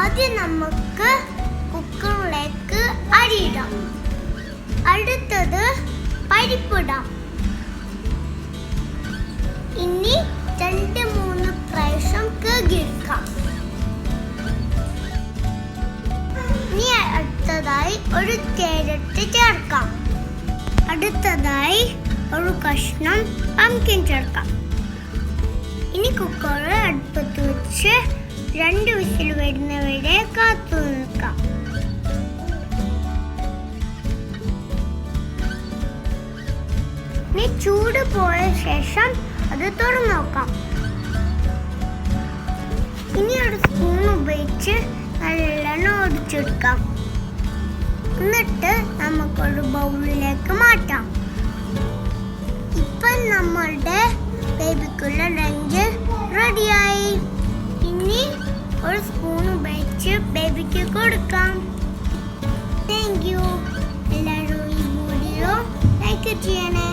ആദ്യം നമുക്ക് കുക്കറിലേക്ക് അരിയിടാം. അടുത്തത് പരിപ്പിടാം. ഇനി 2-3 പ്രാവശ്യം കഴുകിയെടുക്കാം. ഇനി അടുത്തതായി ഒരു ക്യാരറ്റ് ചേർക്കാം. അടുത്തതായി ഒരു കഷ്ണം പംകിൻ ചേർക്കാം. ഇനി കുക്കർ അടുപ്പത്ത് വെച്ച് 2 വിസിൽ വരുന്നവരെ കാത്തു നിൽക്കാം. ഇനി ചൂട് പോയ ശേഷം അത് തുറന്നു നോക്കാം. ഇനി ഒരു സ്പൂൺ ഉപയോഗിച്ച് നല്ലോണം ഒടിച്ചെടുക്കാം. എന്നിട്ട് നമുക്കൊരു ബൗളിലേക്ക് മാറ്റാം. ഇപ്പം നമ്മളുടെ ബേബിക്കുള്ള ലഞ്ച് റെഡിയായി. ഇനി ഒരു സ്പൂൺ ഉപയോഗിച്ച് ബേബിക്ക് കൊടുക്കാം. Thank you. എല്ലാവരും ഈ വീഡിയോ ലൈക്ക് ചെയ്യണേ.